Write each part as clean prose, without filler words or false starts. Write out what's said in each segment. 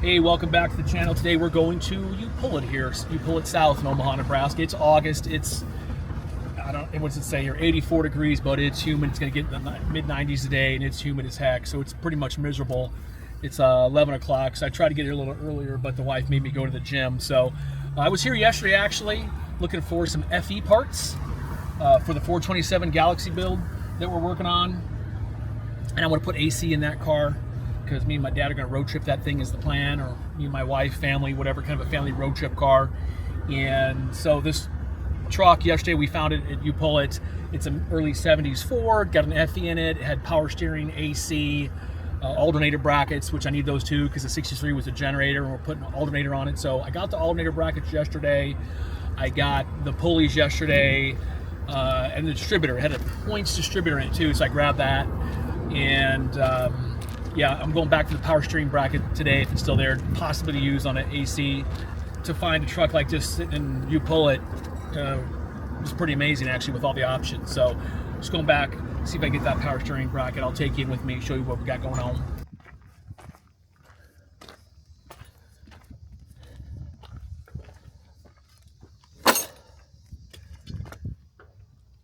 Hey, welcome back to the channel. Today we're going to Upullet here, Upullet South in Omaha, Nebraska. It's August. It's, what's it say here, 84 degrees, but it's humid. It's going to get in the mid-90s today, and it's humid as heck, so it's pretty much miserable. It's 11 o'clock, so I tried to get here a little earlier, but the wife made me go to the gym. So I was here yesterday, actually, looking for some FE parts for the 427 Galaxy build that we're working on. And I want to put AC in that car, because me and my dad are going to road trip that thing is the plan, or me and my wife, family, whatever, kind of a family road trip car. And so this truck, yesterday we found it at Upullet. It's an early 70s Ford, got an FE in it. It had power steering, AC, alternator brackets, which I need those too because the 63 was a generator and we're putting an alternator on it. So I got the alternator brackets yesterday. I got the pulleys yesterday, and the distributor. It had a points distributor in it too, so I grabbed that. And yeah, I'm going back to the power steering bracket today, if it's still there, possibly to use on an AC. To find a truck like this in Upullet was pretty amazing, actually, with all the options. So just going back, see if I can get that power steering bracket. I'll take you in with me, show you what we got going on.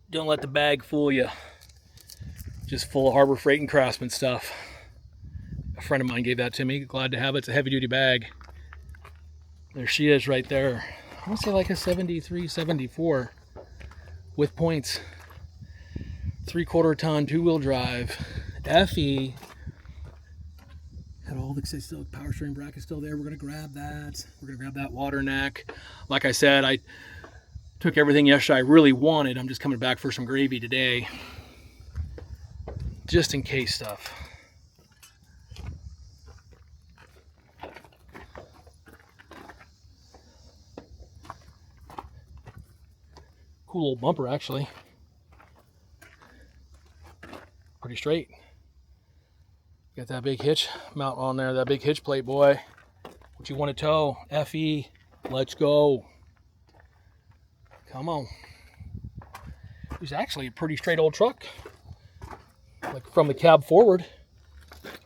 Don't let the bag fool you. Just full of Harbor Freight and Craftsman stuff. A friend of mine gave that to me. Glad to have it. It's a heavy duty bag. There she is right there. I want to say like a 73, 74 with points. 3/4 ton, 2-wheel drive. FE. Had all the still power steering bracket still there. We're going to grab that. We're going to grab that water neck. Like I said, I took everything yesterday I really wanted. I'm just coming back for some gravy today. Just in case stuff. Cool little bumper, actually. Pretty straight. Got that big hitch mount on there, that big hitch plate, boy. What you want to tow? FE. Let's go. Come on. It's actually a pretty straight old truck. Like from the cab forward.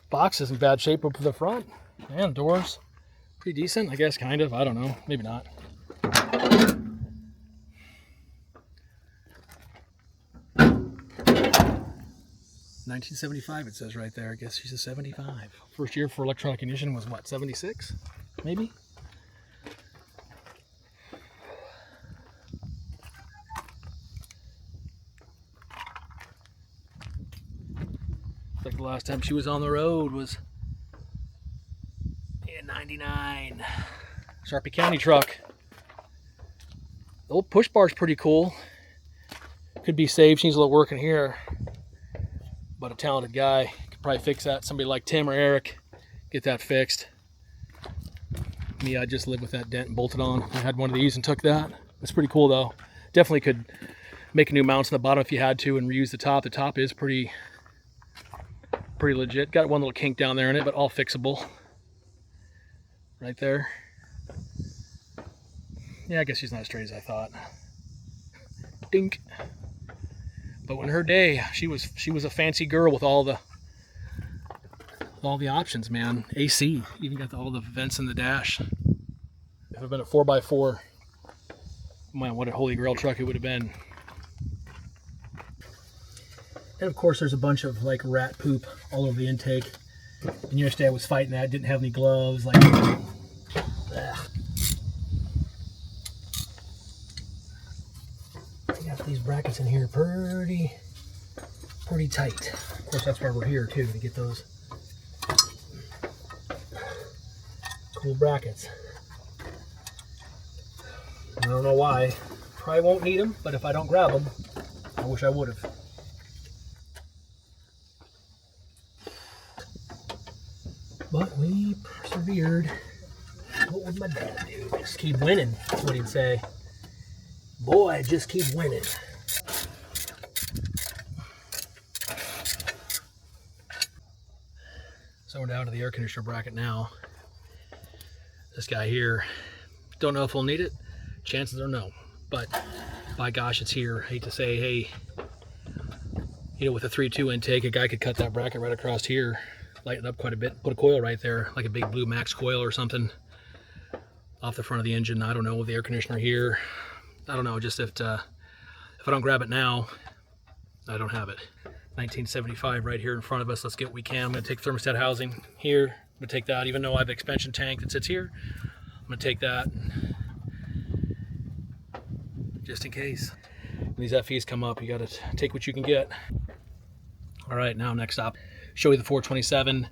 Box is in bad shape up to the front. And doors. Pretty decent, I guess, kind of. I don't know. Maybe not. 1975 it says right there. I guess she's a 75. First year for electronic ignition was what, 76? Maybe? Like the last time she was on the road was in 99. Sarpy County truck. The old push bar's pretty cool. Could be saved. She needs a little work in here. But a talented guy could probably fix that. Somebody like Tim or Eric, get that fixed. Me, I just lived with that dent and bolted on. I had one of these and took that. It's pretty cool though. Definitely could make a new mounts on the bottom if you had to and reuse the top. The top is pretty legit. Got one little kink down there in it, but all fixable. Right there. Yeah, I guess she's not as straight as I thought. Dink. But in her day, she was a fancy girl with all the options, man. AC, even got all the vents in the dash. If it had been a 4x4, man, what a holy grail truck it would have been. And of course, there's a bunch of like rat poop all over the intake. And yesterday I was fighting that, didn't have any gloves, like. Ugh. Got these brackets in here pretty tight. Of course, that's why we're here too, to get those cool brackets. I don't know why. Probably won't need them, but if I don't grab them, I wish I would have. But we persevered. What would my dad do? Just keep winning, that's what he'd say. Boy, just keep winning. So we're down to the air conditioner bracket now. This guy here, don't know if we'll need it. Chances are no. But by gosh, it's here. I hate to say, hey, you know, with a 3.2 intake, a guy could cut that bracket right across here. lighten up quite a bit. Put a coil right there, like a big blue max coil or something off the front of the engine. I don't know, with the air conditioner here. I don't know, just if I don't grab it now, I don't have it. 1975 right here in front of us. Let's get what we can. I'm going to take thermostat housing here. I'm going to take that, even though I have an expansion tank that sits here. I'm going to take that just in case. When these FEs come up, you got to take what you can get. All right, now next up, show you the 427.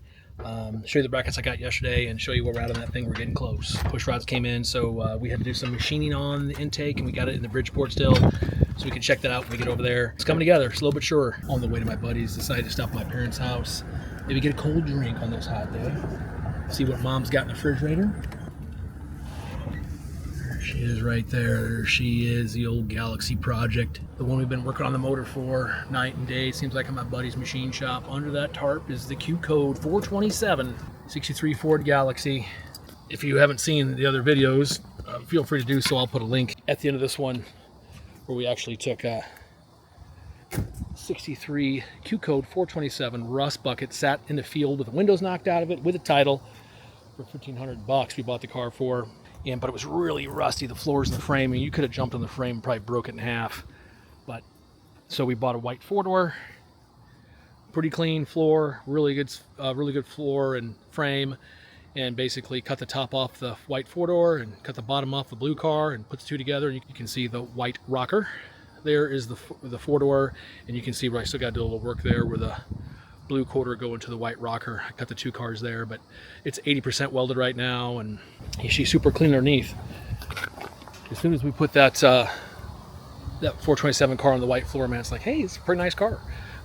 Show you the brackets I got yesterday and show you where we're at on that thing. We're getting close. Push rods came in, so we had to do some machining on the intake, and we got it in the Bridgeport still, so we can check that out when we get over there. It's coming together, slow but sure. On the way to my buddies, decided to stop at my parents' house, maybe get a cold drink on this hot day. See what mom's got in the refrigerator. There she is right there. There she is, the old Galaxy project. The one we've been working on the motor for night and day. Seems like I'm at my buddy's machine shop. Under that tarp is the Q code 427, 63 Ford Galaxy. If you haven't seen the other videos, feel free to do so. I'll put a link at the end of this one where we actually took a 63 Q code 427 rust bucket, sat in the field with the windows knocked out of it with a title for $1,500 we bought the car for. But it was really rusty, the floors and the frame. I mean, you could have jumped on the frame and probably broke it in half. But so we bought a white four-door, pretty clean floor, really good floor and frame, and basically cut the top off the white four-door and cut the bottom off the blue car and put the two together. And you can see the white rocker. There is the four-door, and you can see where I still got to do a little work there where the blue quarter go into the white rocker. I cut the two cars there, but it's 80% welded right now, and she's super clean underneath. As soon as we put that 427 car on the white floor, man, it's like, hey, it's a pretty nice car.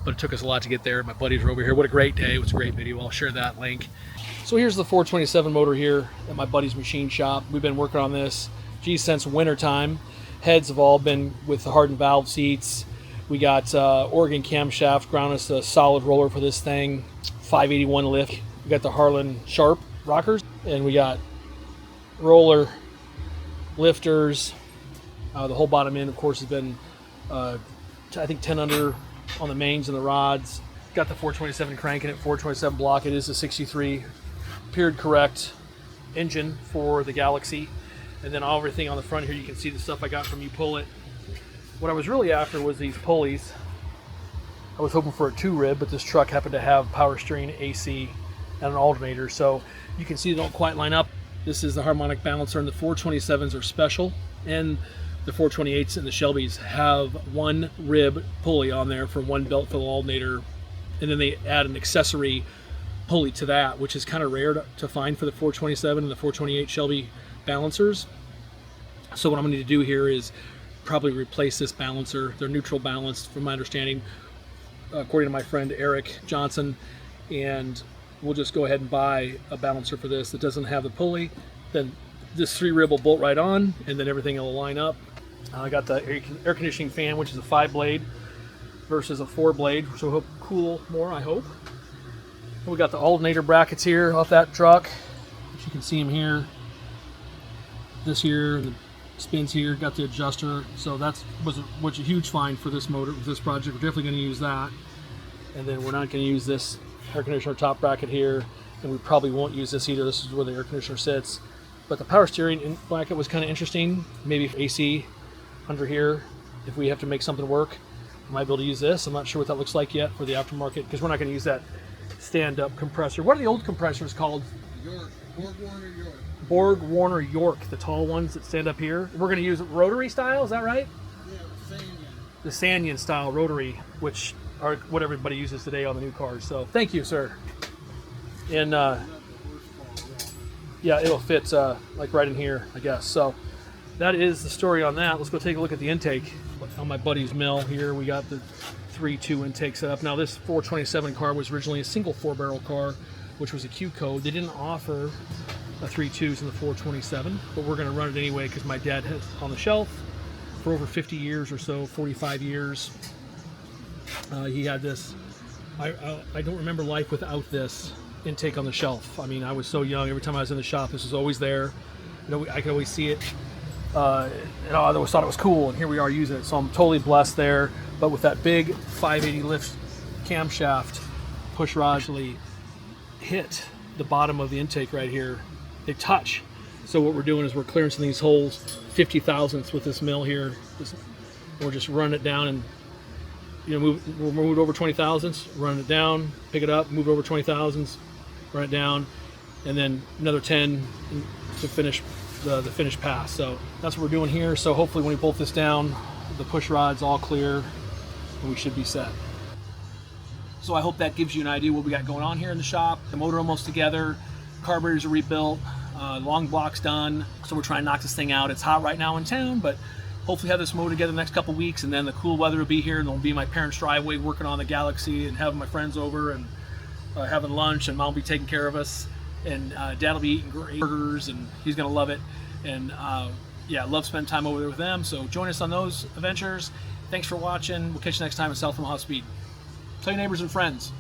But it took us a lot to get there. My buddies were over here. What a great day. It was a great video. I'll share that link. So here's the 427 motor here at my buddy's machine shop. We've been working on this, since winter time. Heads have all been with the hardened valve seats. We got Oregon camshaft, ground us a solid roller for this thing, 581 lift. We got the Harlan Sharp rockers, and we got roller lifters. The whole bottom end, of course, has been, I think, 10 under on the mains and the rods. Got the 427 crank in it, 427 block. It is a 63 period correct engine for the Galaxy. And then everything on the front here, you can see the stuff I got from You Pull It. What I was really after was these pulleys. I was hoping for a 2-rib, but this truck happened to have power steering, AC, and an alternator, so you can see they don't quite line up. This is the harmonic balancer, and the 427s are special, and the 428s and the Shelbys have 1-rib pulley on there for 1 belt fill alternator, and then they add an accessory pulley to that, which is kind of rare to find for the 427 and the 428 Shelby balancers. So what I'm going to do here is probably replace this balancer. They're neutral balanced from my understanding, according to my friend Eric Johnson, and we'll just go ahead and buy a balancer for this that doesn't have the pulley. Then this 3-rib will bolt right on, and then everything will line up. I got the air conditioning fan, which is a 5-blade versus a 4-blade, so it'll cool more, I hope. And we got the alternator brackets here off that truck, which you can see them here. This here, the spins here, got the adjuster, so that was a huge find for this motor, this project. We're definitely going to use that. And then we're not going to use this air conditioner top bracket here, and we probably won't use this either. This is where the air conditioner sits. But the power steering bracket was kind of interesting. Maybe AC under here, if we have to make something work, I might be able to use this. I'm not sure what that looks like yet for the aftermarket, because we're not going to use that stand-up compressor. What are the old compressors called? York. Borg-Warner York. Borg-Warner York, the tall ones that stand up here. We're going to use rotary style, is that right? Yeah, the Sanyon style rotary, which are what everybody uses today on the new cars. So thank you, sir. And yeah, it'll fit like right in here, I guess. So that is the story on that. Let's go take a look at the intake on my buddy's mill here. We got the 3.2 intake set up. Now this 427 car was originally a single 4-barrel car, which was a Q code. They didn't offer a 3.2s in the 427, but we're going to run it anyway because my dad has on the shelf for over 50 years or so, 45 years. He had this. I don't remember life without this intake on the shelf. I mean, I was so young. Every time I was in the shop, this was always there. You know, I could always see it. And I always thought it was cool, and here we are using it. So I'm totally blessed there. But with that big 580 lift camshaft push rod, hit the bottom of the intake right here. They touch. So what we're doing is we're clearing some of these holes 50 thousandths with this mill here. We're just running it down and we'll move it over 20 thousandths, run it down, pick it up, move it over 20 thousandths, run it down, and then another 10 to finish the finished pass. So that's what we're doing here. So hopefully when we bolt this down, the push rod's all clear and we should be set. So I hope that gives you an idea what we got going on here in the shop. The motor almost together, carburetors are rebuilt, long block's done. So we're trying to knock this thing out. It's hot right now in town, but hopefully have this motor together the next couple weeks, and then the cool weather will be here, and I'll be in my parents' driveway working on the Galaxy and having my friends over and having lunch, and Mom will be taking care of us, and Dad will be eating great burgers, and he's gonna love it. And yeah, love spending time over there with them. So join us on those adventures. Thanks for watching. We'll catch you next time at South Omaha Speed. Tell your neighbors and friends.